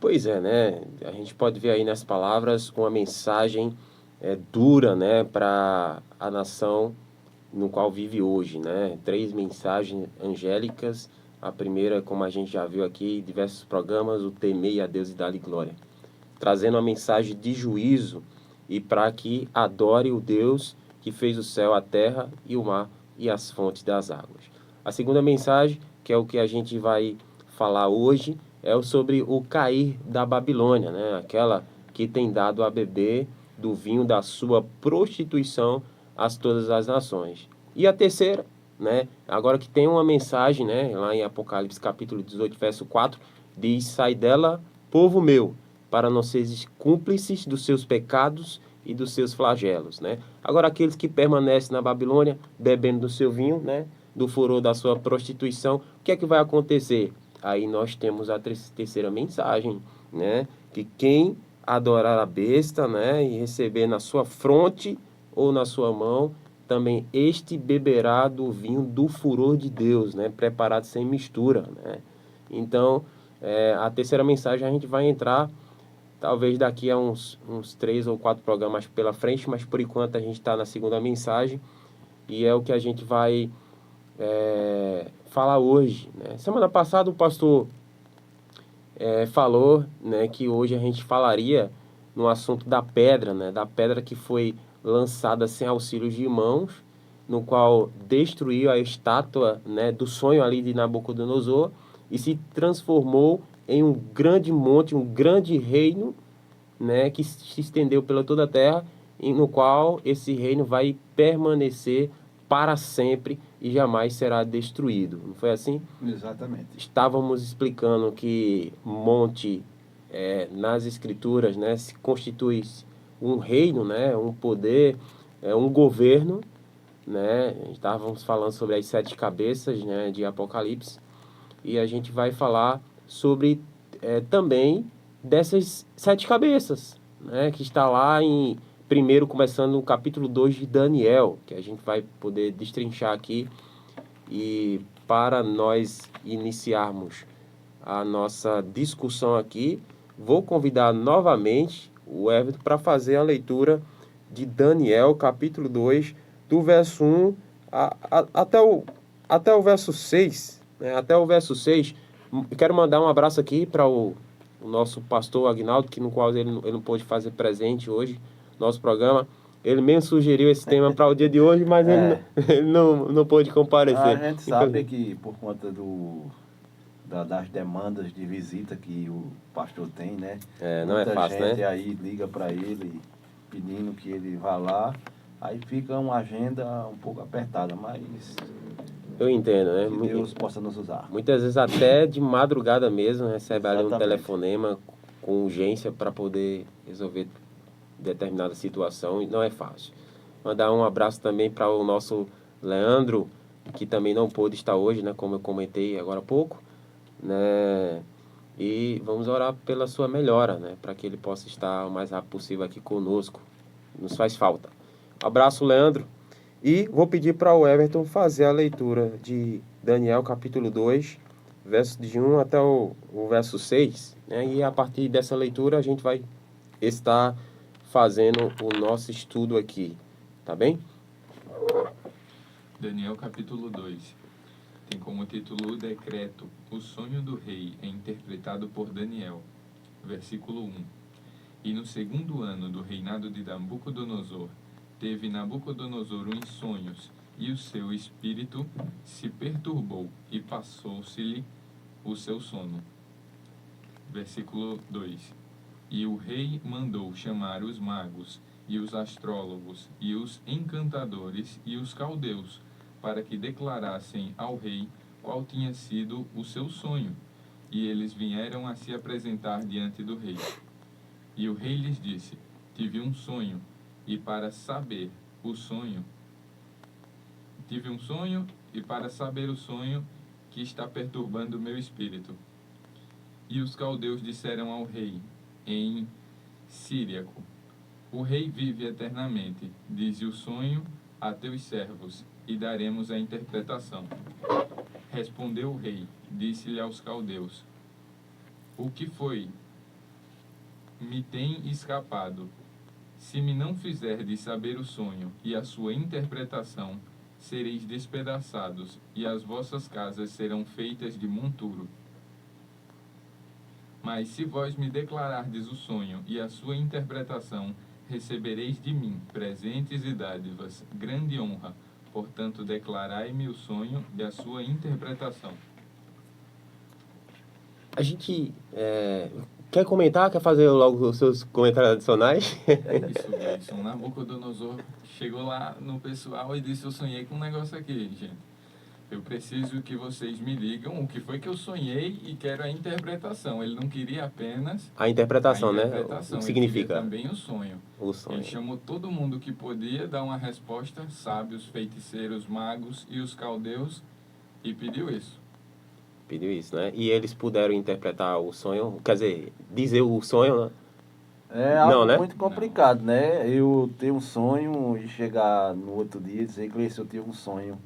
Pois é, né? A gente pode ver aí nas palavras uma mensagem dura, né, para a nação no qual vive hoje, né? Três mensagens angélicas. A primeira, como a gente já viu aqui, em diversos programas, o temei a Deus e dá-lhe glória, trazendo uma mensagem de juízo e para que adore o Deus que fez o céu, a terra e o mar e as fontes das águas. A segunda mensagem, que é o que a gente vai falar hoje, é sobre o cair da Babilônia, né? Aquela que tem dado a beber do vinho da sua prostituição a todas as nações. E a terceira, né? Agora que tem uma mensagem, né? Lá em Apocalipse capítulo 18, verso 4, diz: sai dela, povo meu, para não seres cúmplices dos seus pecados e dos seus flagelos, né? Agora, aqueles que permanecem na Babilônia, bebendo do seu vinho, né? Do furor da sua prostituição, o que é que vai acontecer? Aí nós temos a terceira mensagem, né? Que quem adorar a besta, né? E receber na sua fronte ou na sua mão, também este beberá do vinho do furor de Deus, né? Preparado sem mistura, né? Então, a terceira mensagem a gente vai entrar talvez daqui a uns 3 ou 4 programas pela frente, mas por enquanto a gente está na segunda mensagem e é o que a gente vai falar hoje, né? Semana passada o pastor falou, né, que hoje a gente falaria no assunto da pedra, né, da pedra que foi lançada sem auxílio de mãos, no qual destruiu a estátua, né, do sonho ali de Nabucodonosor e se transformou em um grande monte, um grande reino, né, que se estendeu pela toda a terra, e no qual esse reino vai permanecer para sempre e jamais será destruído. Não foi assim? Exatamente. Estávamos explicando que monte, nas escrituras, né, se constitui um reino, né, um poder, um governo, né? Estávamos falando sobre as 7 cabeças, né, de Apocalipse, e a gente vai falar sobre também dessas 7 cabeças, né, que está lá em primeiro, começando no capítulo 2 de Daniel, que a gente vai poder destrinchar aqui. E para nós iniciarmos a nossa discussão aqui, vou convidar novamente o Everton para fazer a leitura de Daniel, capítulo 2, do verso 1 até o verso 6. Né? Até o verso 6. Quero mandar um abraço aqui para o nosso pastor Agnaldo, que no qual ele não pôde fazer presente hoje, nosso programa. Ele mesmo sugeriu esse tema para o dia de hoje, mas ele não pôde A comparecer. gente sabe que por conta das demandas de visita que o pastor tem, né? Não é Muita fácil, gente né? aí liga para ele pedindo que ele vá lá. Aí fica uma agenda um pouco apertada, mas Eu entendo, né? que Deus possa nos usar. Muitas vezes até de madrugada mesmo, recebe ali um Exatamente. telefonema com urgência para poder resolver determinada situação e não é fácil. Mandar um abraço também para o nosso Leandro, que também não pôde estar hoje, né? Como eu comentei agora há pouco, né? E vamos orar pela sua melhora, né? Para que ele possa estar o mais rápido possível aqui conosco. Nos faz falta. Abraço, Leandro. E vou pedir para o Everton fazer a leitura de Daniel capítulo 2, verso de 1 até o verso 6. Né? E a partir dessa leitura a gente vai estar fazendo o nosso estudo aqui. Tá bem? Daniel capítulo 2 tem como título o decreto: O sonho do rei é interpretado por Daniel. Versículo 1. E no segundo ano do reinado de Nabucodonosor, teve Nabucodonosor uns sonhos, e o seu espírito se perturbou, e passou-se-lhe o seu sono. Versículo 2. E o rei mandou chamar os magos, e os astrólogos, e os encantadores, e os caldeus, para que declarassem ao rei qual tinha sido o seu sonho. E eles vieram a se apresentar diante do rei. E o rei lhes disse: Tive um sonho, e para saber o sonho, e para saber o sonho que está perturbando o meu espírito. E os caldeus disseram ao rei, em síriaco: O rei vive eternamente. Dize o sonho a teus servos, e daremos a interpretação. Respondeu o rei, disse-lhe aos caldeus: O que foi me tem escapado. Se me não fizerdes saber o sonho e a sua interpretação, sereis despedaçados, e as vossas casas serão feitas de monturo. Mas se vós me declarardes o sonho e a sua interpretação, recebereis de mim presentes e dádivas, grande honra. Portanto, declarai-me o sonho e a sua interpretação. A gente quer comentar? Quer fazer logo os seus comentários adicionais? Isso, Gleison. Nabucodonosor chegou lá no pessoal e disse: eu sonhei com um negócio aqui, gente. Eu preciso que vocês me digam o que foi que eu sonhei e quero a interpretação. Ele não queria apenas A interpretação, a né? interpretação, O que ele queria significa? também o sonho. O sonho. Ele chamou todo mundo que podia dar uma resposta, sábios, feiticeiros, magos e os caldeus, e pediu isso. Pediu isso, né? E eles puderam interpretar o sonho, quer dizer, dizer o sonho, né? É algo Não, né? muito complicado, né? Eu ter um sonho e chegar no outro dia e dizer, Gleice, eu tive um sonho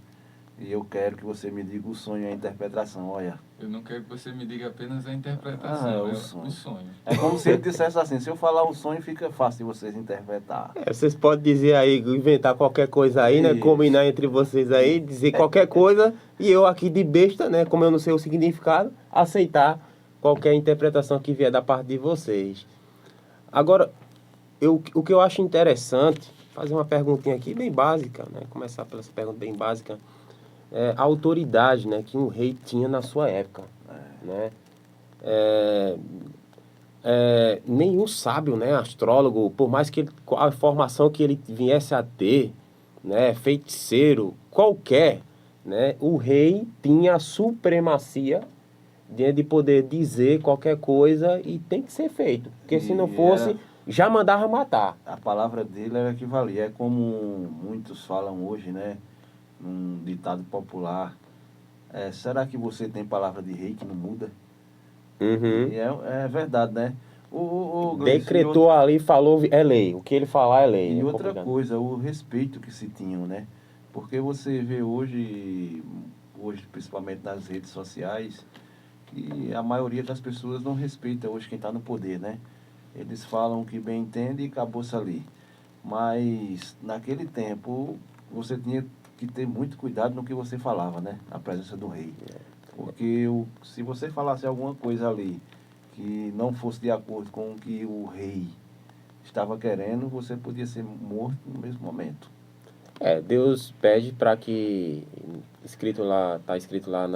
e eu quero que você me diga o sonho e a interpretação. Olha, Eu não quero que você me diga apenas a interpretação, o é sonho. o sonho. É como se ele dissesse assim, se eu falar o sonho fica fácil de vocês interpretar. Vocês podem dizer aí, inventar qualquer coisa aí, né? Isso. Combinar entre vocês aí, dizer qualquer coisa, e eu aqui de besta, né? Como eu não sei o significado, aceitar qualquer interpretação que vier da parte de vocês. Agora, o que eu acho interessante, fazer uma perguntinha aqui bem básica, né? Começar pela essa pergunta bem básica. A autoridade, né, que um rei tinha na sua época, né? Nenhum sábio, né, astrólogo, por mais que a informação que ele viesse a ter, né, feiticeiro, qualquer, né, o rei tinha a supremacia de poder dizer qualquer coisa e tem que ser feito, porque se não fosse, já mandava matar. A palavra dele era que valia. É como muitos falam hoje, né? Um ditado popular. Será que você tem palavra de rei que não muda? Uhum. E é verdade, né? Gleice, Decretou ali, falou, é lei. O que ele falar é lei. E é outra complicado. coisa, o respeito que se tinham, né? Porque você vê hoje principalmente nas redes sociais, que a maioria das pessoas não respeita hoje quem está no poder, né? Eles falam o que bem entende e acabou-se ali. Mas naquele tempo você tinha que ter muito cuidado no que você falava, né? Na presença do rei. Porque se você falasse alguma coisa ali que não fosse de acordo com o que o rei estava querendo, você podia ser morto no mesmo momento. Deus pede para que, está escrito lá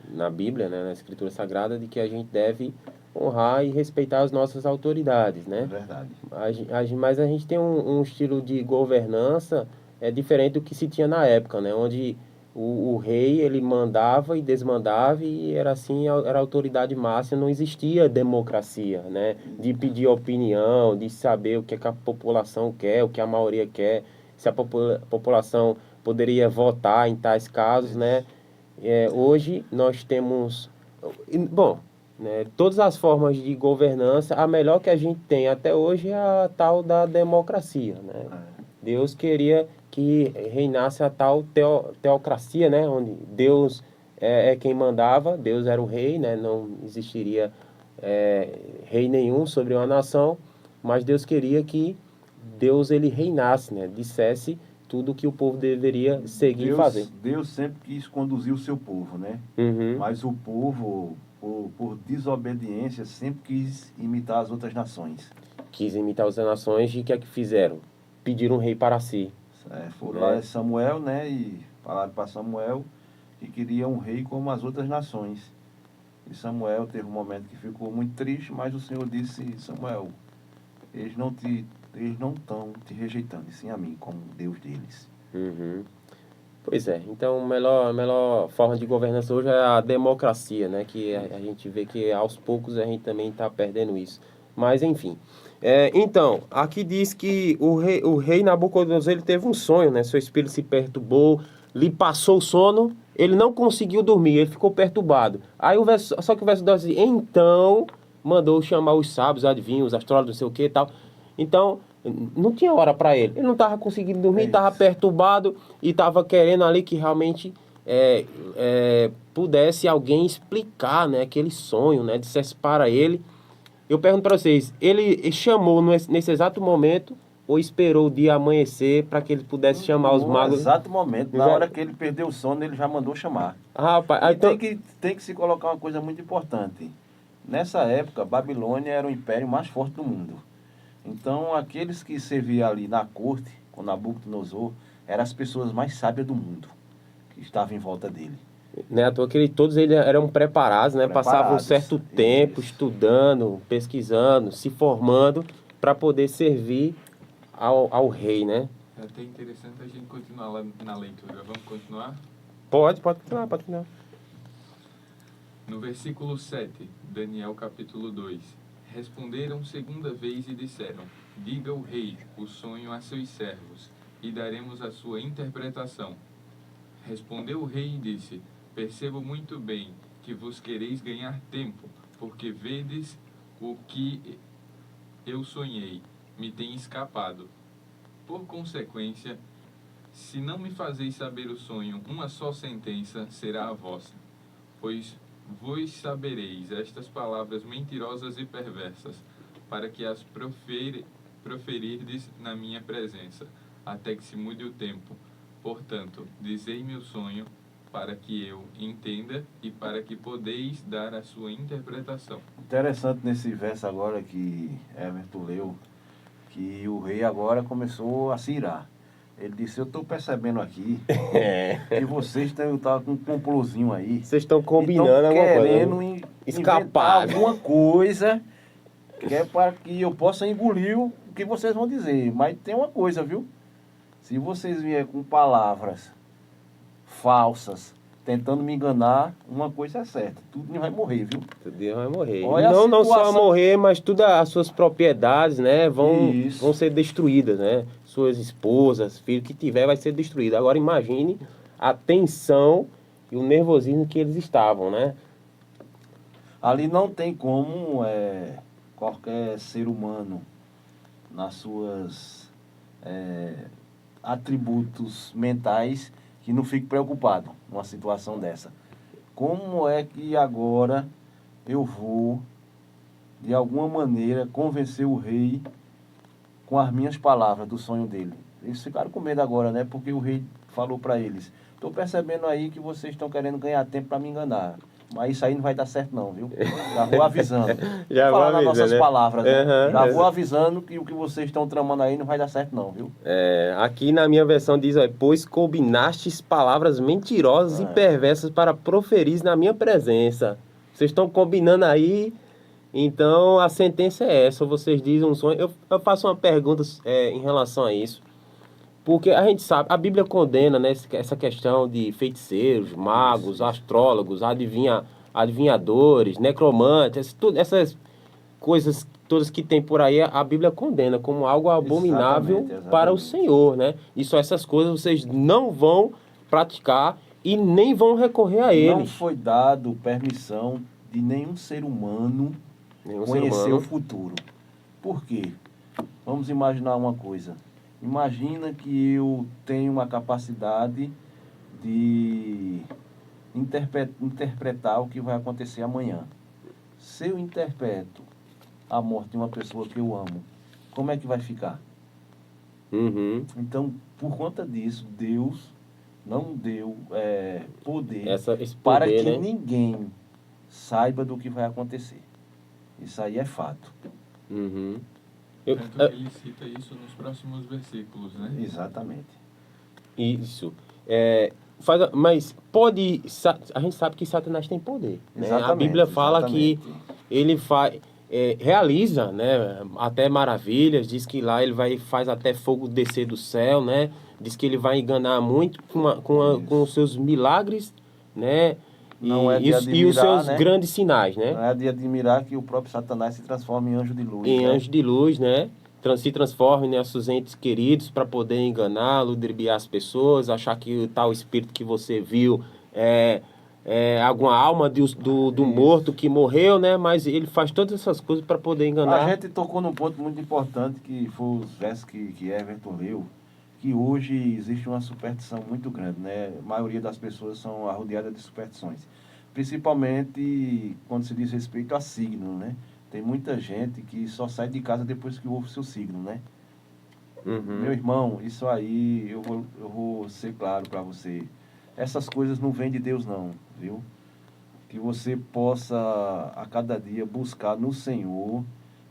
na Bíblia, né, na Escritura Sagrada, de que a gente deve honrar e respeitar as nossas autoridades, né? É verdade. Mas a gente tem um estilo de governança diferente do que se tinha na época, né? Onde o rei, ele mandava e desmandava e era assim, era a autoridade máxima, não existia democracia, né? De pedir opinião, de saber o que a população quer, o que a maioria quer, se a população poderia votar em tais casos, né? Hoje nós temos, bom, né, todas as formas de governança, a melhor que a gente tem até hoje é a tal da democracia, né? Deus queria que reinasse a tal teocracia, né? Onde Deus é quem mandava, Deus era o rei, né? Não existiria rei nenhum sobre uma nação, mas Deus queria que Deus ele reinasse, né? Dissesse tudo que o povo deveria seguir e fazer. Deus sempre quis conduzir o seu povo, né? Uhum. Mas o povo, por desobediência, sempre quis imitar as outras nações. Quis imitar as nações e o que é que fizeram? Pediram um rei para si. Foram lá em Samuel, né? E falaram para Samuel que queria um rei como as outras nações. E Samuel teve um momento que ficou muito triste, mas o Senhor disse, Samuel, eles não estão te rejeitando, e sim a mim, como Deus deles. Uhum. Pois é, então a melhor forma de governança hoje é a democracia, né? Que a gente vê que aos poucos a gente também está perdendo isso. Mas enfim. Então, aqui diz que o rei Nabucodonosor ele teve um sonho, né? Seu espírito se perturbou, lhe passou o sono, ele não conseguiu dormir, ele ficou perturbado. Aí só que o verso 2 diz, então mandou chamar os sábios, adivinhos, os astrólogos, não sei o que e tal. Então, não tinha hora para ele. Ele não estava conseguindo dormir, estava perturbado e estava querendo ali que realmente pudesse alguém explicar, né, aquele sonho, né, dissesse para ele. eu pergunto para vocês, ele chamou nesse exato momento ou esperou o dia amanhecer para que ele pudesse chamar os magos? No exato momento, na hora que ele perdeu o sono, ele já mandou chamar. Rapaz, E então... tem que se colocar uma coisa muito importante. Nessa época, Babilônia era o império mais forte do mundo. Então, aqueles que serviam ali na corte, com Nabucodonosor, eram as pessoas mais sábias do mundo, que estavam em volta dele. Né, à toa que todos eles eram preparados, né? Passavam um certo tempo isso. estudando, pesquisando, se formando para poder servir ao rei, né? É até interessante a gente continuar lá na leitura. Vamos continuar? Pode continuar. No versículo 7, Daniel capítulo 2. Responderam segunda vez e disseram: diga o rei o sonho a seus servos, e daremos a sua interpretação. Respondeu o rei e disse: percebo muito bem que vos quereis ganhar tempo, porque vedes o que eu sonhei, me tem escapado. Por consequência, se não me fazeis saber o sonho, uma só sentença será a vossa. Pois vos sabereis estas palavras mentirosas e perversas, para que as proferirdes na minha presença, até que se mude o tempo. Portanto, dizei-me o sonho, para que eu entenda e para que podeis dar a sua interpretação. Interessante nesse verso agora que Everton leu, que o rei agora começou a se irar. Ele disse: eu estou percebendo aqui que vocês estão com um complozinho aí. Vocês estão combinando alguma querendo coisa. escapar alguma coisa que é para que eu possa engolir o que vocês vão dizer. Mas tem uma coisa, viu? Se vocês vierem com palavras falsas, tentando me enganar, uma coisa é certa: tudo vai morrer, viu? Tudo vai morrer. Olha Não só morrer, mas todas as suas propriedades, né, vão ser destruídas, né? Suas esposas, filhos, que tiver vai ser destruído. Agora imagine a tensão e o nervosismo que eles estavam, né? Ali não tem como qualquer ser humano, nas suas atributos mentais, que não fique preocupado numa situação dessa. Como é que agora eu vou, de alguma maneira, convencer o rei com as minhas palavras do sonho dele? Eles ficaram com medo agora, né? Porque o rei falou para eles: estou percebendo aí que vocês estão querendo ganhar tempo para me enganar. Mas isso aí não vai dar certo não, viu? Já vou avisando. Já vou falar nas nossas palavras, né? Já vou exato. avisando que o que vocês estão tramando aí não vai dar certo não, viu? Aqui na minha versão diz: pois combinastes palavras mentirosas e perversas para proferir na minha presença. Vocês estão combinando aí, então a sentença é essa. Vocês dizem um sonho. Eu faço uma pergunta em relação a isso. Porque a gente sabe, a Bíblia condena, né, essa questão de feiticeiros, magos, astrólogos, adivinhadores, necromantes, essas coisas todas que tem por aí, a Bíblia condena como algo abominável Exatamente. para o Senhor, né? E só essas coisas vocês não vão praticar e nem vão recorrer a eles. Não foi dado permissão de nenhum ser humano conhecer o futuro. Por quê? Vamos imaginar uma coisa. Imagina que eu tenho uma capacidade de interpretar o que vai acontecer amanhã. Se eu interpreto a morte de uma pessoa que eu amo, como é que vai ficar? Uhum. Então, por conta disso, Deus não deu poder, Esse poder, para que né? ninguém saiba do que vai acontecer. Isso aí é fato. Uhum. Tanto que ele cita isso nos próximos versículos, né? Exatamente. Isso. Mas a gente sabe que Satanás tem poder, né? A Bíblia fala que ele realiza, né, até maravilhas, diz que lá ele faz até fogo descer do céu, né? Diz que ele vai enganar muito com os seus milagres, né? E os seus grandes sinais, né? Não é de admirar que o próprio Satanás se transforme em anjo de luz. Anjo de luz, né? Se transforma em nossos entes queridos para poder enganar, ludibriar as pessoas, achar que tal espírito que você viu é alguma alma do morto que morreu, né? Mas ele faz todas essas coisas para poder enganar. A gente tocou num ponto muito importante, que foi os versos que Everton leu, que hoje existe uma superstição muito grande, né? A maioria das pessoas são arrodeadas de superstições. Principalmente quando se diz respeito a signo, né? Tem muita gente que só sai de casa depois que ouve o seu signo, né? Uhum. Meu irmão, isso aí eu vou ser claro para você. Essas coisas não vêm de Deus não, viu? Que você possa a cada dia buscar no Senhor,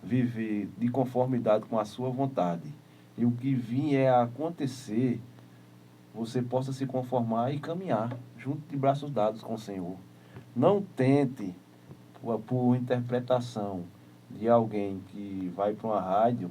viver de conformidade com a sua vontade. E o que vier a acontecer, você possa se conformar e caminhar junto de braços dados com o Senhor. Não tente, por interpretação de alguém que vai para uma rádio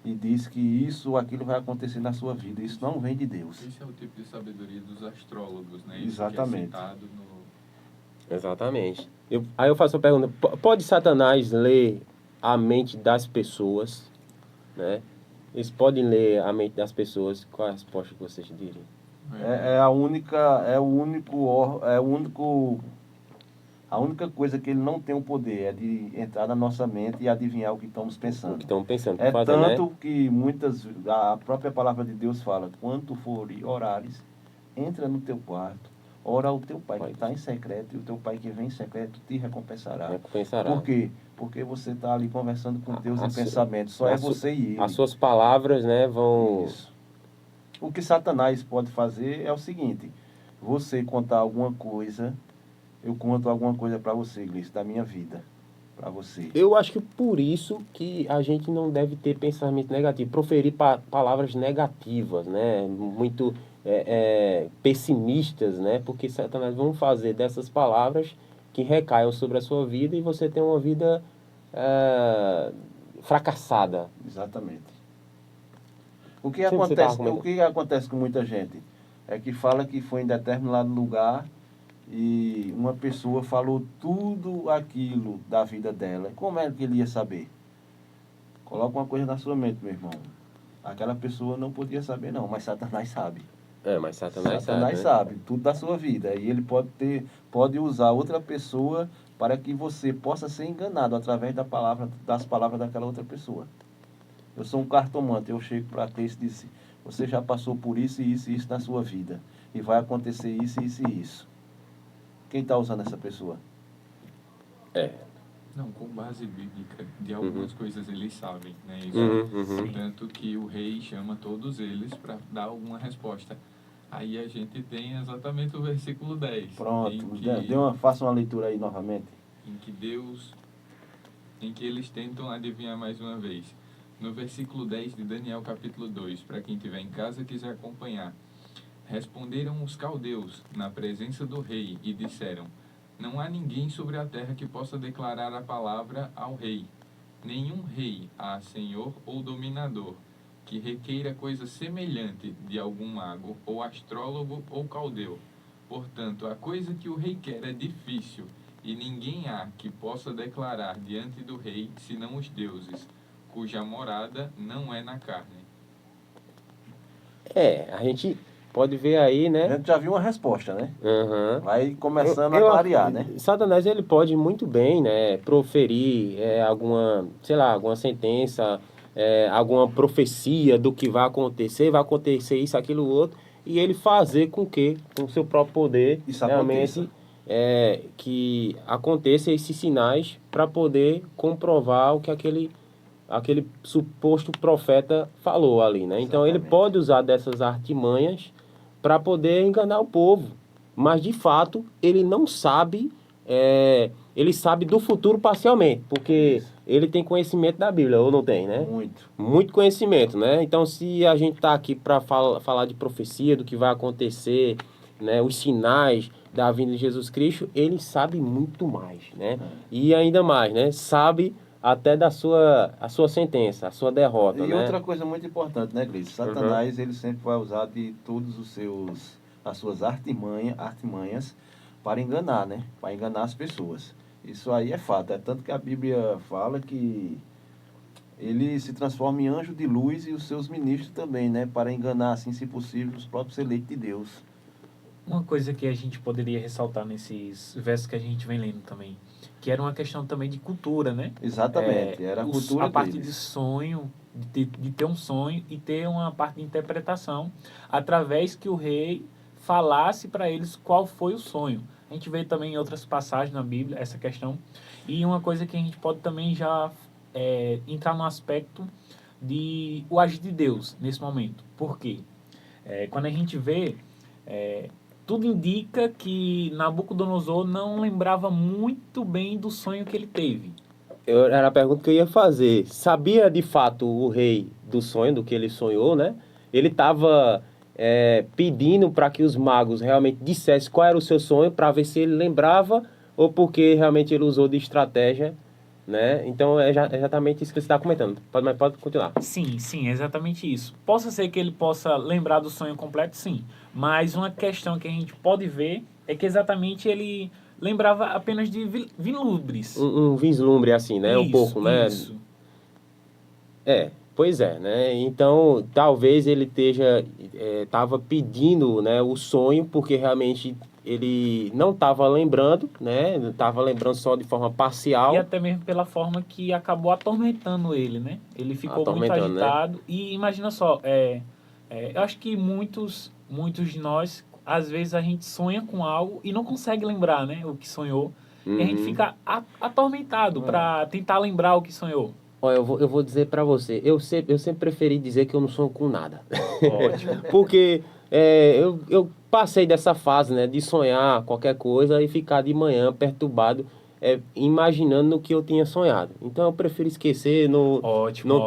e diz que isso ou aquilo vai acontecer na sua vida. Isso não vem de Deus. Esse é o tipo de sabedoria dos astrólogos, né? Isso Exatamente. que é citado no... Exatamente. Aí eu faço a pergunta, pode Satanás ler a mente das pessoas, né? Eles podem ler a mente das pessoas, qual é a resposta que vocês diriam? A única coisa que ele não tem o poder é de entrar na nossa mente e adivinhar o que estamos O pensando. que estão pensando, É fazer, tanto né? que a própria palavra de Deus fala, quando for orares, entra no teu quarto, ora ao teu pai que está em secreto, e o teu pai que vem em secreto te recompensará. Recompensará. Por quê? Porque você está ali conversando com Deus em su- pensamento, só a é su- você e ele. As suas palavras, né, vão... Isso. O que Satanás pode fazer é o seguinte, você contar alguma coisa, eu conto alguma coisa para você, Gleice, da minha vida, para você. Eu acho que por isso que a gente não deve ter pensamento negativo, proferir palavras negativas, né? Muito pessimistas, né? Porque Satanás vão fazer dessas palavras que recaiam sobre a sua vida e você tem uma vida fracassada. Exatamente. O que Sempre você tava acontece, o que acontece com muita gente é que fala que foi em determinado lugar e uma pessoa falou tudo aquilo da vida dela. Como é que ele ia saber? Coloca uma coisa na sua mente, meu irmão. Aquela pessoa não podia saber não, mas Satanás sabe. Mas Satanás Satanás né? sabe tudo da sua vida. E ele pode usar outra pessoa para que você possa ser enganado através das palavras daquela outra pessoa. Eu sou um cartomante, eu chego para Cleice e disse, você já passou por isso e isso e isso na sua vida. E vai acontecer isso, isso e isso. Quem está usando essa pessoa? Não, com base bíblica, de algumas coisas eles sabem, né? Isso, Uhum. tanto que o rei chama todos eles para dar alguma resposta. Aí a gente tem exatamente o versículo 10. Pronto, em faça uma leitura aí novamente. em que eles tentam adivinhar mais uma vez. No versículo 10 de Daniel capítulo 2, para quem estiver em casa quiser acompanhar. Responderam os caldeus na presença do rei e disseram, não há ninguém sobre a terra que possa declarar a palavra ao rei. Nenhum rei há senhor ou dominador que requeira coisa semelhante de algum mago ou astrólogo ou caldeu. Portanto, a coisa que o rei quer é difícil, e ninguém há que possa declarar diante do rei, senão os deuses, cuja morada não é na carne. A gente pode ver aí, A né? gente já viu uma resposta, né? Uhum. Vai começando a clarear, né? Satanás, ele pode muito bem, né, proferir alguma sentença, alguma profecia do que vai acontecer isso, aquilo, outro, e ele fazer com o seu próprio poder, Isso realmente, que aconteça esses sinais para poder comprovar o que aquele suposto profeta falou ali, né? Então ele Exatamente. pode usar dessas artimanhas para poder enganar o povo, mas de fato ele não sabe, ele sabe do futuro parcialmente, porque Isso. ele tem conhecimento da Bíblia, ou não tem, né? Muito. Muito conhecimento, né? Então se a gente está aqui para falar de profecia, do que vai acontecer, né? Os sinais da vinda de Jesus Cristo, ele sabe muito mais, né? E ainda mais, né? Sabe até a sua sentença, a sua derrota, E né? outra coisa muito importante, né, Gleice? Satanás, ele sempre vai usar de as suas artimanhas para enganar, né? Para enganar as pessoas. Isso aí é fato. É tanto que a Bíblia fala que ele se transforma em anjo de luz e os seus ministros também, né? Para enganar, assim, se possível, os próprios eleitos de Deus. Uma coisa que a gente poderia ressaltar nesses versos que a gente vem lendo também, que era uma questão também de cultura, né? Exatamente, era a cultura a parte deles. de sonho, de ter um sonho e ter uma parte de interpretação, através que o rei falasse para eles qual foi o sonho. A gente vê também em outras passagens na Bíblia essa questão. E uma coisa que a gente pode também já entrar no aspecto de o agir de Deus nesse momento. Por quê? Quando a gente vê, tudo indica que Nabucodonosor não lembrava muito bem do sonho que ele teve. Era a pergunta que eu ia fazer. Sabia de fato o rei do sonho, do que ele sonhou, né? Ele estava pedindo para que os magos realmente dissessem qual era o seu sonho, para ver se ele lembrava ou porque realmente ele usou de estratégia, né? Então é exatamente isso que você está comentando. Mas pode continuar. Sim, é exatamente isso. Possa ser que ele possa lembrar do sonho completo, sim. Mas uma questão que a gente pode ver é que exatamente ele lembrava apenas de vislumbre. Um vislumbre assim, né? Um pouco, né? Isso. Pois é, né? Então, talvez ele tava pedindo, né, o sonho, porque realmente ele não estava lembrando, né? Estava lembrando só de forma parcial. E até mesmo pela forma que acabou atormentando ele, né? Ele ficou muito agitado. Né? E imagina só, eu acho que muitos de nós, às vezes a gente sonha com algo e não consegue lembrar, né? O que sonhou. E a gente fica atormentado para tentar lembrar o que sonhou. Olha, eu vou dizer pra você, eu sempre preferi dizer que eu não sonho com nada. Ótimo. Porque eu passei dessa fase, né, de sonhar qualquer coisa e ficar de manhã perturbado, imaginando no que eu tinha sonhado. Então eu prefiro esquecer, não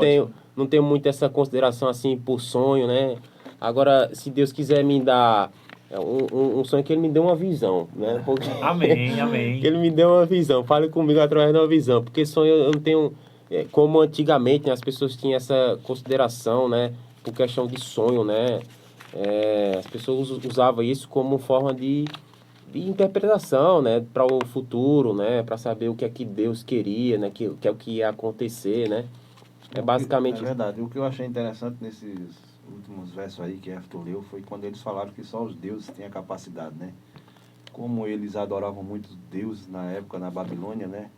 tenho muito essa consideração assim por sonho, né? Agora, se Deus quiser me dar um sonho, que ele me dê uma visão, né? Porque Amém. que ele me dê uma visão, fale comigo através de uma visão, porque sonho eu não tenho... como antigamente, né, as pessoas tinham essa consideração, né, por questão de sonho, né, as pessoas usavam isso como forma de interpretação, né, para o futuro, né, para saber o que é que Deus queria, né, que é o que ia acontecer, né, basicamente... É verdade, o que eu achei interessante nesses últimos versos aí que Everton leu foi quando eles falaram que só os deuses têm a capacidade, né, como eles adoravam muitos deuses na época na Babilônia, né,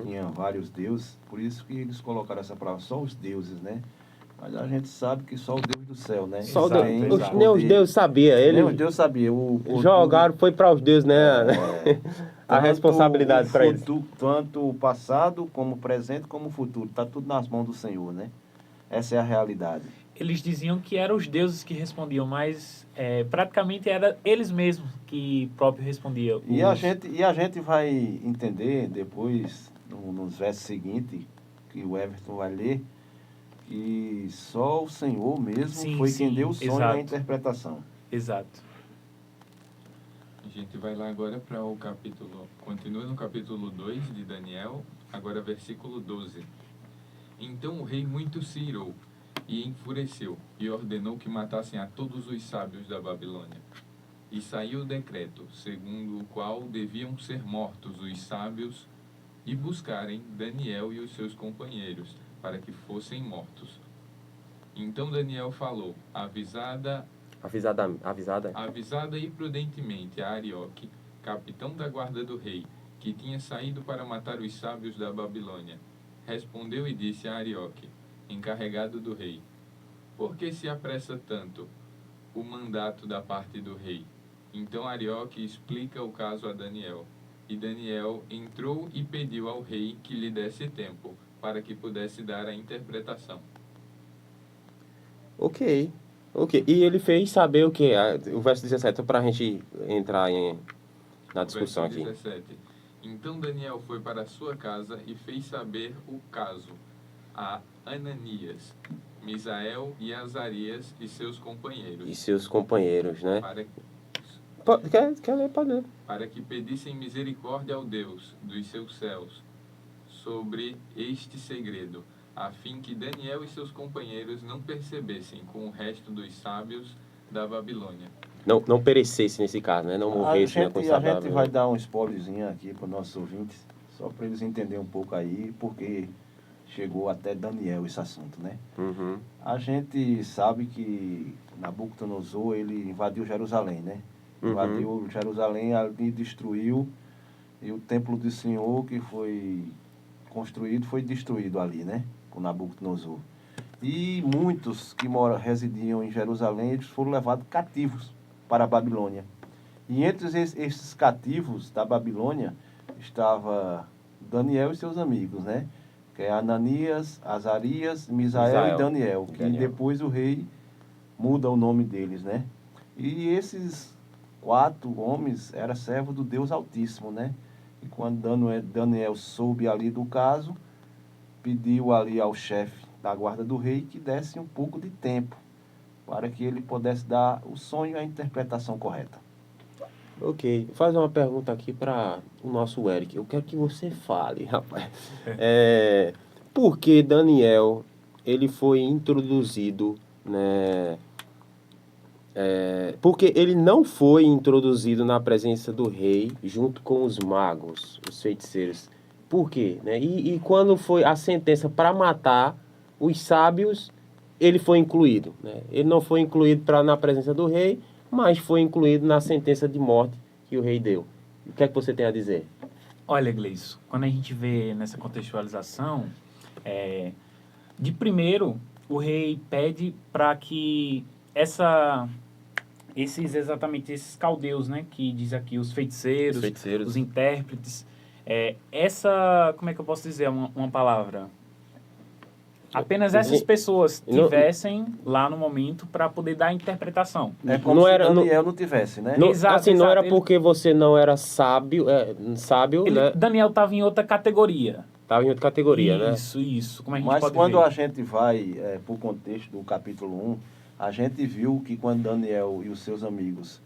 tinha vários deuses, por isso que eles colocaram essa palavra, só os deuses, né? Mas a gente sabe que só o Deus do céu, né? Nem os deuses sabiam. Nem os deuses sabiam. Jogaram, foi para os deuses, né? A responsabilidade para eles. Tanto o passado, como o presente, como o futuro. Está tudo nas mãos do Senhor, né? Essa é a realidade. Eles diziam que eram os deuses que respondiam, mas praticamente era eles mesmos que próprio respondiam. E a gente vai entender depois, nos versos seguintes, que o Everton vai ler, que só o Senhor mesmo foi quem deu o sonho e a interpretação. Exato. A gente vai lá agora para o capítulo... Continua no capítulo 2 de Daniel, agora versículo 12. Então o rei muito se irou e enfureceu, e ordenou que matassem a todos os sábios da Babilônia. E saiu o decreto, segundo o qual deviam ser mortos os sábios e buscarem Daniel e os seus companheiros, para que fossem mortos. Então Daniel falou, avisada e prudentemente a Arioque, capitão da guarda do rei, que tinha saído para matar os sábios da Babilônia. Respondeu e disse a Arioque, encarregado do rei, por que se apressa tanto o mandato da parte do rei? Então Arioque explica o caso a Daniel. E Daniel entrou e pediu ao rei que lhe desse tempo, para que pudesse dar a interpretação. Ok. E ele fez saber o que? O verso 17, para a gente entrar na discussão aqui. 17. Então Daniel foi para sua casa e fez saber o caso a Ananias, Misael e Azarias e seus companheiros. Né? Quer ler? Pode ler. Para que pedissem misericórdia ao Deus dos seus céus sobre este segredo, a fim que Daniel e seus companheiros não percebessem com o resto dos sábios da Babilônia. Não perecesse nesse caso, né? Não morresse, né? A gente vai dar um spoilerzinho aqui para os nossos ouvintes, só para eles entenderem um pouco aí, porque chegou até Daniel esse assunto, né? A gente sabe que Nabucodonosor, ele invadiu Jerusalém, né? Invadiu Jerusalém, ali destruiu, e o templo do Senhor que foi construído foi destruído ali, né? Com Nabucodonosor. E muitos que residiam em Jerusalém, eles foram levados cativos para a Babilônia. E entre esses cativos da Babilônia estava Daniel e seus amigos, né? Que é Ananias, Azarias, Misael e Daniel. Que depois o rei muda o nome deles, né? E esses 4 homens eram servos do Deus Altíssimo, né? E quando Daniel soube ali do caso, pediu ali ao chefe da guarda do rei que desse um pouco de tempo para que ele pudesse dar o sonho e a interpretação correta. Ok, vou fazer uma pergunta aqui para o nosso Eric. Eu quero que você fale, rapaz. Por que Daniel ele foi introduzido, né? Porque ele não foi introduzido na presença do rei junto com os magos, os feiticeiros. Por quê? Né? E quando foi a sentença para matar os sábios, ele foi incluído. Né? Ele não foi incluído na presença do rei, mas foi incluído na sentença de morte que o rei deu. O que é que você tem a dizer? Olha, Gleison, quando a gente vê nessa contextualização, de primeiro, o rei pede para que esses caldeus, né, que diz aqui, os feiticeiros, os intérpretes, como é que eu posso dizer uma palavra? Apenas essas pessoas tivessem lá no momento para poder dar a interpretação. É como se Daniel não tivesse, né? Exato, não era porque você não era sábio, né? Daniel estava em outra categoria. Estava em outra categoria, né? Isso. Como a gente Mas pode quando ver? a gente vai para o contexto do capítulo 1, a gente viu que quando Daniel e os seus amigos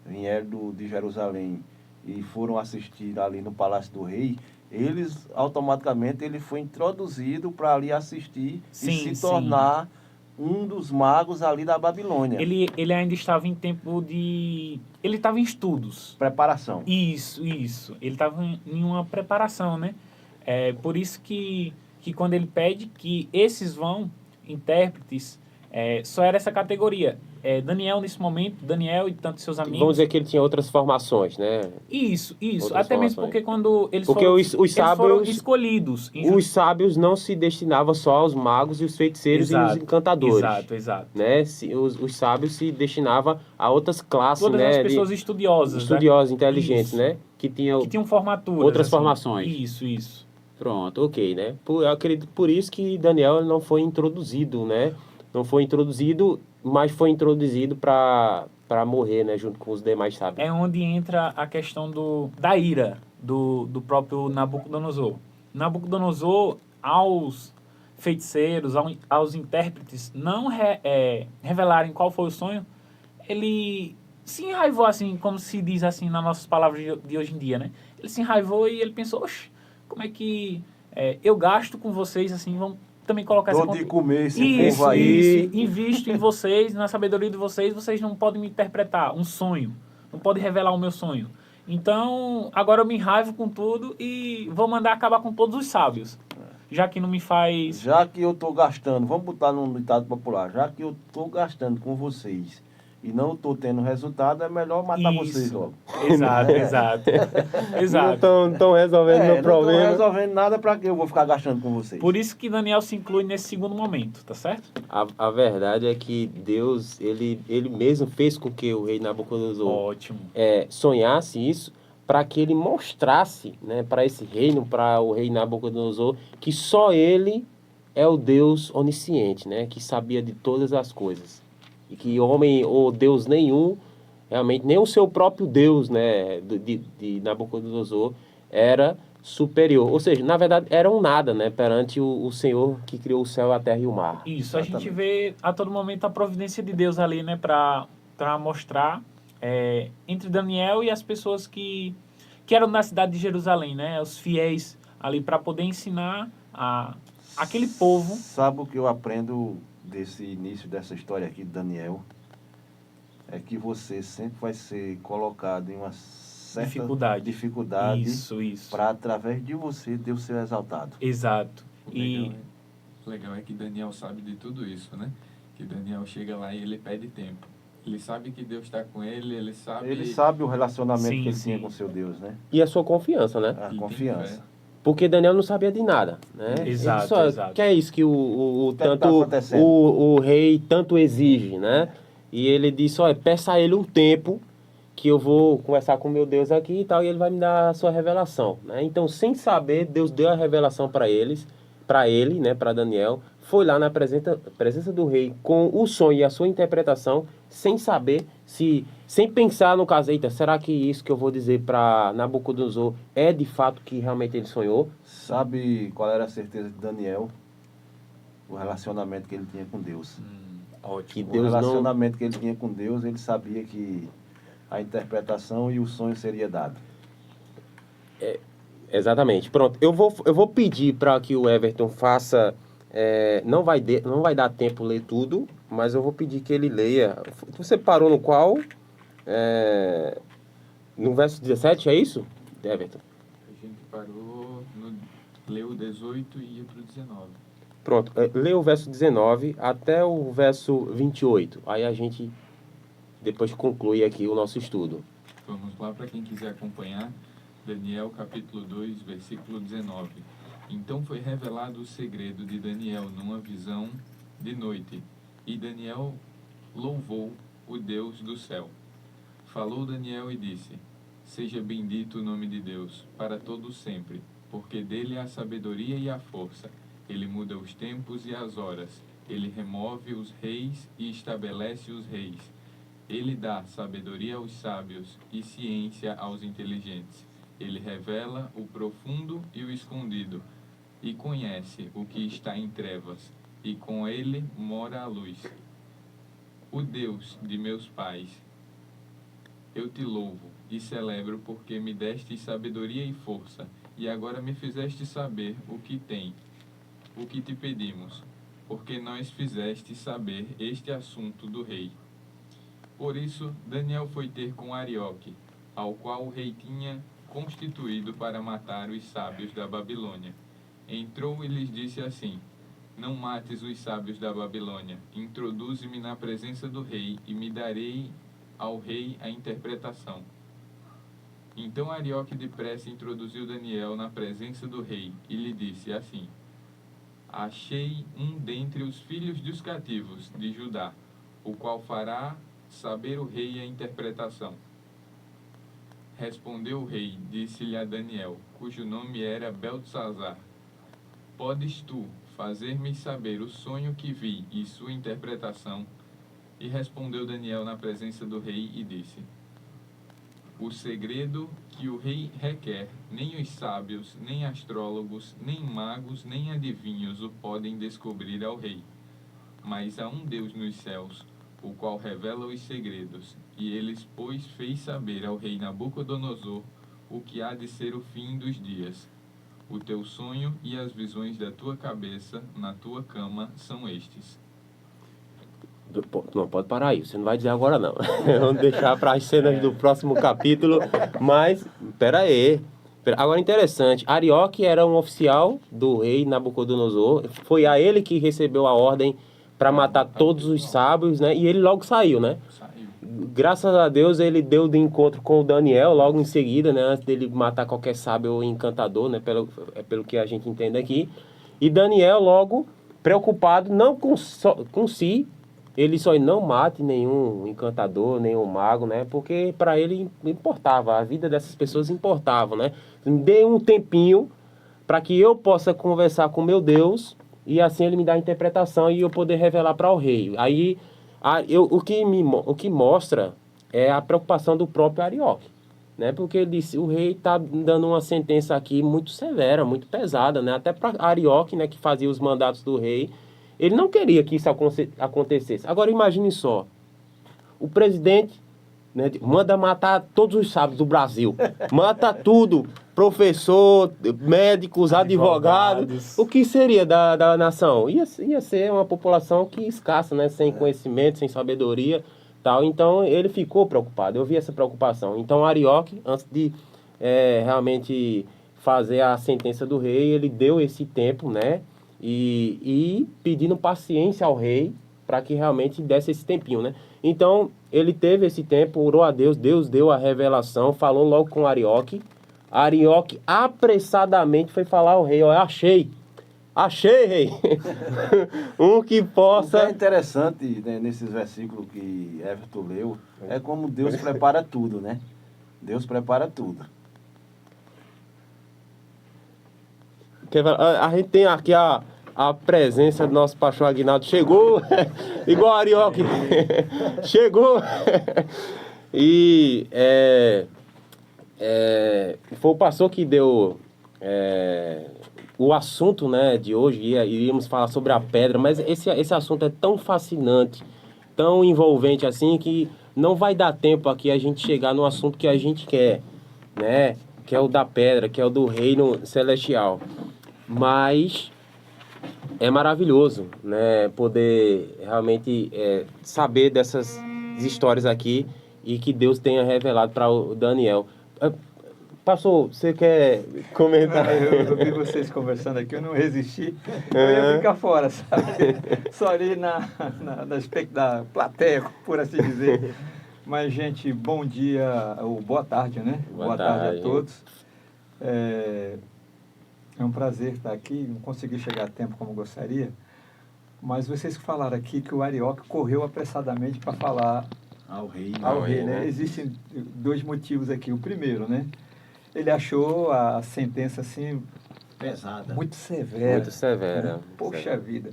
vieram de Jerusalém e foram assistir ali no Palácio do Rei, ele foi introduzido para ali assistir e se tornar um dos magos ali da Babilônia. Ele ainda estava em tempo de... Ele estava em estudos. Preparação. Isso. Ele estava em uma preparação, né? Por isso que quando ele pede que esses intérpretes, só era essa categoria. Daniel, nesse momento, Daniel e tantos seus amigos... Vamos dizer que ele tinha outras formações, né? Isso. Outras Até mesmo formações. porque quando eles Os sábios, foram escolhidos. Os sábios não se destinavam só aos magos e os feiticeiros e os encantadores. Exato. Né? Os sábios se destinavam a outras classes, todas né? as pessoas estudiosas. Estudiosas, né? inteligentes, Isso. né? Que tinham formaturas. outras assim. formações. Isso. Pronto, ok, né? Eu acredito por isso que Daniel não foi introduzido, né? Não foi introduzido, mas foi introduzido para morrer, né? Junto com os demais sábios. É onde entra a questão da ira do próprio Nabucodonosor. Nabucodonosor, aos feiticeiros, aos intérpretes, não revelarem qual foi o sonho, ele se enraivou, assim, como se diz assim nas nossas palavras de hoje em dia, né? Ele se enraivou e ele pensou, oxe, como é que eu gasto com vocês, assim, vamos também colocar essa... de comer esse povo aí. Invisto em vocês, na sabedoria de vocês não podem me interpretar um sonho, não podem revelar o meu sonho. Então, agora eu me enraivo com tudo e vou mandar acabar com todos os sábios, já que não me faz... Já que eu estou gastando, vamos botar num ditado popular, já que eu estou gastando com vocês e não estou tendo resultado, é melhor matar vocês logo. Exato. Não estão resolvendo meu problema. Não estão resolvendo nada, para que eu vou ficar gastando com vocês. Por isso que Daniel se inclui nesse segundo momento, tá certo? A verdade é que Deus, ele mesmo fez com que o rei Nabucodonosor sonhasse isso, para que ele mostrasse, né, para esse reino, para o rei Nabucodonosor, que só ele é o Deus onisciente, né, que sabia de todas as coisas. E que homem ou Deus nenhum, realmente, nem o seu próprio Deus, né, de Nabucodonosor, era superior. Ou seja, na verdade, era um nada, né, perante o Senhor que criou o céu, a terra e o mar. Isso, exatamente. A gente vê a todo momento a providência de Deus ali, né, para mostrar entre Daniel e as pessoas que eram na cidade de Jerusalém, né, os fiéis ali, para poder ensinar aquele povo. Sabe o que eu aprendo desse início dessa história aqui de Daniel? É que você sempre vai ser colocado em uma certa dificuldade isso. Para, através de você, Deus ser exaltado. Exato. O legal é que Daniel sabe de tudo isso, né? Que Daniel chega lá e ele pede tempo. Ele sabe que Deus está com ele, ele sabe o relacionamento que ele tinha com seu Deus, né? E a sua confiança, né? A confiança. Porque Daniel não sabia de nada, né? Exato. Que é isso que o rei tanto exige, né? E ele disse, olha, peça a ele um tempo que eu vou conversar com meu Deus aqui e tal, e ele vai me dar a sua revelação, né? Então, sem saber, Deus deu a revelação para ele, né, para Daniel, foi lá na presença do rei com o sonho e a sua interpretação, sem saber sem pensar no caso, eita, será que isso que eu vou dizer para Nabucodonosor é de fato que realmente ele sonhou? Sabe qual era a certeza de Daniel? O relacionamento que ele tinha com Deus. Ótimo. Que O Deus não... relacionamento que ele tinha com Deus, ele sabia que a interpretação e o sonho seria dado. Exatamente. Pronto, eu vou pedir para que o Everton faça... não vai dar tempo ler tudo, mas eu vou pedir que ele leia. Você parou no qual? No verso 17, é isso, Everton? A gente parou, leu o 18 e ia para o 19. Pronto, lê o verso 19 até o verso 28. Aí a gente depois conclui aqui o nosso estudo. Vamos lá para quem quiser acompanhar. Daniel capítulo 2, versículo 19. Então foi revelado o segredo de Daniel numa visão de noite, e Daniel louvou o Deus do céu. Falou Daniel e disse: Seja bendito o nome de Deus, para todo sempre, porque dele é a sabedoria e a força. Ele muda os tempos e as horas. Ele remove os reis e estabelece os reis. Ele dá sabedoria aos sábios e ciência aos inteligentes. Ele revela o profundo e o escondido, e conhece o que está em trevas, e com ele mora a luz. O Deus de meus pais, eu te louvo e celebro porque me deste sabedoria e força, e agora me fizeste saber o que te pedimos, porque nós fizeste saber este assunto do rei. Por isso, Daniel foi ter com Arioque, ao qual o rei tinha constituído para matar os sábios da Babilônia. Entrou e lhes disse assim: Não mates os sábios da Babilônia, introduze-me na presença do rei, e me darei ao rei a interpretação. Então Arioque depressa introduziu Daniel na presença do rei, e lhe disse assim: Achei um dentre os filhos dos cativos de Judá, o qual fará saber o rei a interpretação. Respondeu o rei, disse-lhe a Daniel, cujo nome era Beltesazar: Podes tu fazer-me saber o sonho que vi e sua interpretação? E respondeu Daniel na presença do rei e disse: O segredo que o rei requer, nem os sábios, nem astrólogos, nem magos, nem adivinhos o podem descobrir ao rei. Mas há um Deus nos céus, o qual revela os segredos, e eles, pois, fez saber ao rei Nabucodonosor o que há de ser o fim dos dias. O teu sonho e as visões da tua cabeça na tua cama são estes. Não, pode parar aí, você não vai dizer agora não. Vamos deixar para as cenas do próximo capítulo, mas, pera aí. Agora, interessante, Arioque era um oficial do rei Nabucodonosor, foi a ele que recebeu a ordem para matar todos os sábios, né? E ele logo saiu, né? Saiu. Graças a Deus ele deu de encontro com o Daniel logo em seguida, né? Antes dele matar qualquer sábio encantador, né? Pelo que a gente entende aqui. E Daniel logo preocupado, não com si, ele só não mate nenhum encantador, nenhum mago, né? Porque para ele importava, a vida dessas pessoas importava, né? Dê um tempinho para que eu possa conversar com meu Deus e assim ele me dá a interpretação e eu poder revelar para o rei. Aí o que mostra é a preocupação do próprio Arioque, né? Porque ele disse, o rei está dando uma sentença aqui muito severa, muito pesada, né? Até para Arioque, né, que fazia os mandatos do rei, ele não queria que isso acontecesse. Agora imagine só, o presidente, né, manda matar todos os sábios do Brasil, mata tudo, professor, médicos, advogados. O que seria da nação? Ia ser uma população que escassa, né, sem conhecimento, sem sabedoria, tal. Então ele ficou preocupado, eu vi essa preocupação. Então Arioque, antes de realmente fazer a sentença do rei, ele deu esse tempo, né, e pedindo paciência ao rei para que realmente desse esse tempinho, né? Então, ele teve esse tempo, orou a Deus, Deus deu a revelação, falou logo com Arioque. Arioque apressadamente foi falar ao rei, ó, achei. Achei, rei! Um que O que possa... é interessante, né, nesses versículos que Everton leu, é como Deus prepara tudo, né? Deus prepara tudo. A gente tem aqui a presença do nosso pastor Aguinaldo. Chegou, igual a Arioque. Chegou. E foi o pastor que deu o assunto, né, de hoje. Iríamos falar sobre a pedra, mas esse assunto é tão fascinante, tão envolvente assim, que não vai dar tempo aqui a gente chegar no assunto que a gente quer, né? Que é o da pedra, que é o do reino celestial. Mas é maravilhoso, né, poder realmente saber dessas histórias aqui e que Deus tenha revelado para o Daniel. Pastor, você quer comentar? Não, eu vi vocês conversando aqui, eu não resisti. Eu ia ficar fora, sabe? Só ali da plateia, por assim dizer. Mas, gente, bom dia, ou boa tarde, né? Boa tarde tarde a todos. É um prazer estar aqui, não consegui chegar a tempo como gostaria, mas vocês que falaram aqui que o Arioque correu apressadamente para falar Ao rei. ao rei, rei, né? né? Existem dois motivos aqui. O primeiro, né? Ele achou a sentença assim Pesada. muito severa. Muito severa. Né? Poxa Severa. vida.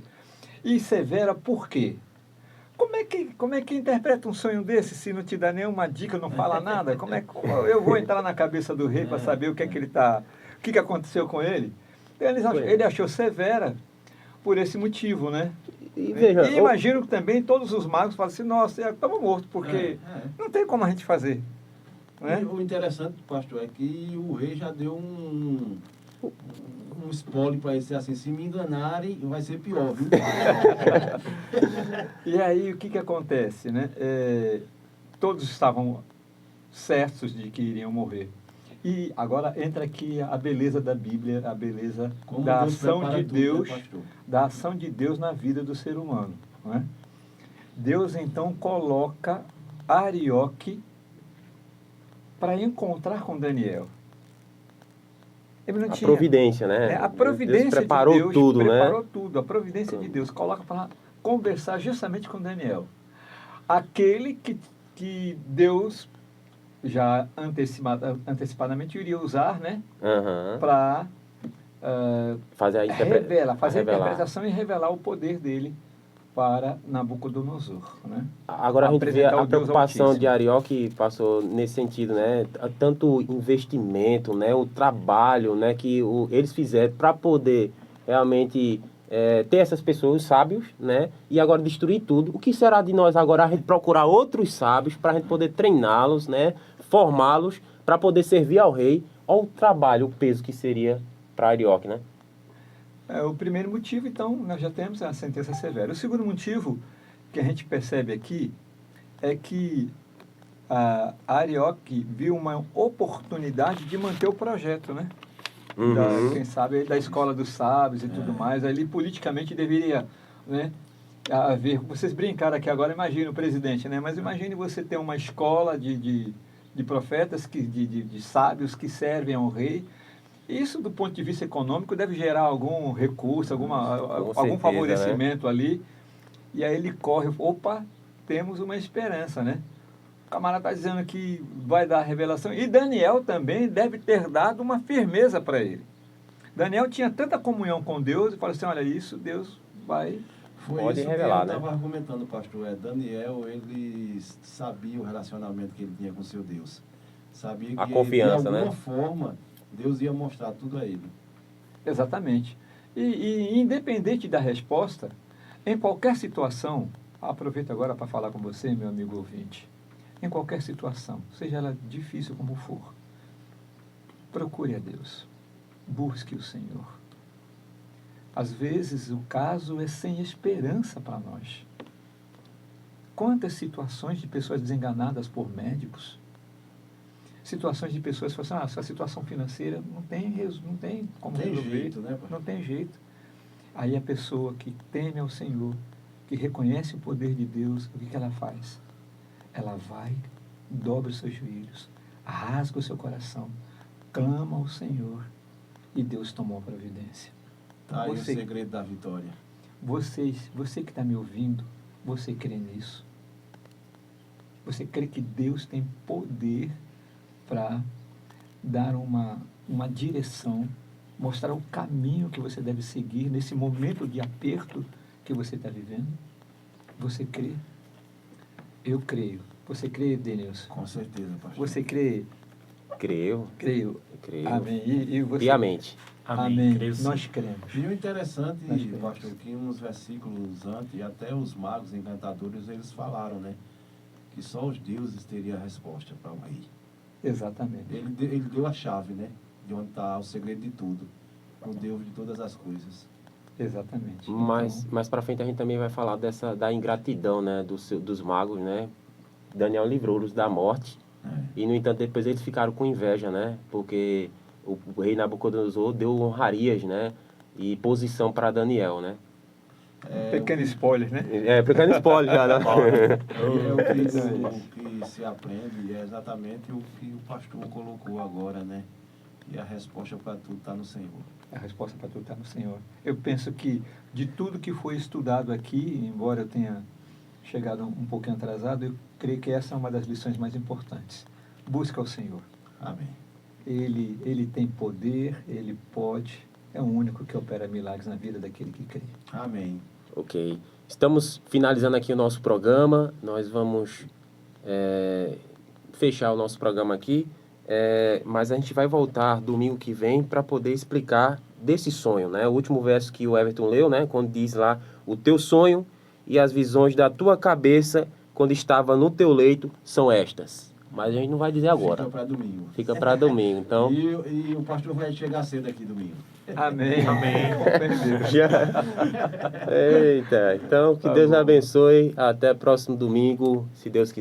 E severa por quê? Como é que interpreta um sonho desse se não te dá nenhuma dica, não fala nada? Como eu vou entrar na cabeça do rei para saber o que é que ele tá, o que aconteceu com ele? Ele achou severa por esse motivo, né? E veja, E imagino que também todos os magos falam assim, nossa, estamos mortos, porque não tem como a gente fazer. Né? E o interessante, pastor, é que o rei já deu um spoiler para ele ser assim, se me enganarem, vai ser pior, viu? E aí, o que acontece, né? Todos estavam certos de que iriam morrer. E agora entra aqui a beleza da Bíblia, a beleza Como da Deus ação prepara de tudo, né, Deus, pastor? da ação de Deus na vida do ser humano. Né? Deus, então, coloca Arioque para encontrar com Daniel. Ele não a tinha. providência, né? A providência Deus preparou de Deus tudo, preparou né? tudo. A providência de Deus coloca para conversar justamente com Daniel. Aquele que Deus já antecipadamente iria usar, né? Aham. Para Fazer a fazer a revelar. interpretação e revelar o poder dele para Nabucodonosor. Né? Agora a gente vê Apresentar a o Deus preocupação Altíssimo. de Arioque passou nesse sentido, né? Tanto investimento, né? O trabalho, né? Que eles fizeram para poder realmente ter essas pessoas, os sábios, né? E agora destruir tudo. O que será de nós agora a gente procurar outros sábios para a gente poder treiná-los, né? Formá-los para poder servir ao rei? Olha o trabalho, o peso que seria para Arioque, né? O primeiro motivo, então, nós já temos a sentença severa. O segundo motivo que a gente percebe aqui é que a Arioque viu uma oportunidade de manter o projeto, né? Quem sabe, da escola dos sábios e tudo mais. Ali, politicamente, deveria, né, haver... Vocês brincaram aqui agora, imagine o presidente, né? Mas imagine você ter uma escola de profetas, de sábios que servem ao rei. Isso, do ponto de vista econômico, deve gerar algum recurso, algum favorecimento, né? Ali. E aí ele corre, opa, temos uma esperança, né? O camarada está dizendo que vai dar a revelação. E Daniel também deve ter dado uma firmeza para ele. Daniel tinha tanta comunhão com Deus e falou assim, olha, isso Deus vai... Pode isso revelar, que eu né? estava argumentando, pastor. Daniel, ele sabia o relacionamento que ele tinha com seu Deus. Sabia A que, confiança, de alguma né? forma, Deus ia mostrar tudo a ele. Exatamente. E independente da resposta, em qualquer situação, aproveito agora para falar com você, meu amigo ouvinte, em qualquer situação, seja ela difícil como for, procure a Deus, busque o Senhor. Às vezes o caso é sem esperança para nós. Quantas situações de pessoas desenganadas por médicos, situações de pessoas que falam assim, essa situação financeira não tem como resolver, jeito, né, não tem jeito. Aí a pessoa que teme ao Senhor, que reconhece o poder de Deus, o que ela faz? Ela vai, dobra os seus joelhos, rasga o seu coração, clama ao Senhor e Deus tomou a providência. Tá aí o Você- segredo da vitória. Você que está me ouvindo, você crê nisso? Você crê que Deus tem poder para dar uma direção, mostrar o caminho que você deve seguir nesse momento de aperto que você está vivendo? Você crê? Eu creio. Você crê, Denilson? Com certeza, pastor. Você crê? Creio, Creio. creio. Amém. E você? Piamente. Amém. Creio sim. Nós cremos. E o interessante, Nós cremos. pastor, que uns versículos antes, e até os magos encantadores, eles falaram, né? Que só os deuses teriam a resposta para o rei. Exatamente. Ele deu a chave, né? De onde está o segredo de tudo. O Deus de todas as coisas. Exatamente. Mas Então, mais para frente a gente também vai falar da ingratidão, né, dos magos, né? Daniel livrou-os da morte. E, no entanto, depois eles ficaram com inveja, né? Porque o rei Nabucodonosor deu honrarias, né? E posição para Daniel, né? pequeno spoiler, né? Pequeno spoiler já, né? O que se aprende é exatamente o que o pastor colocou agora, né? E a resposta para tudo está no Senhor. A resposta para tudo está no Senhor. Eu penso que de tudo que foi estudado aqui, embora eu tenha chegado um pouquinho atrasado, eu creio que essa é uma das lições mais importantes. Busca o Senhor. Amém. Ele tem poder, ele pode, é o único que opera milagres na vida daquele que crê. Amém. Ok. Estamos finalizando aqui o nosso programa. Nós vamos fechar o nosso programa aqui. Mas a gente vai voltar domingo que vem para poder explicar desse sonho, né? O último verso que o Everton leu, né? Quando diz lá, o teu sonho e as visões da tua cabeça quando estava no teu leito são estas. Mas a gente não vai dizer agora. Fica para domingo. Fica para domingo. Então, E o pastor vai chegar cedo aqui domingo. Amém. Amém. Com fé em Deus. eita. Então, que Deus abençoe. Até próximo domingo, se Deus quiser.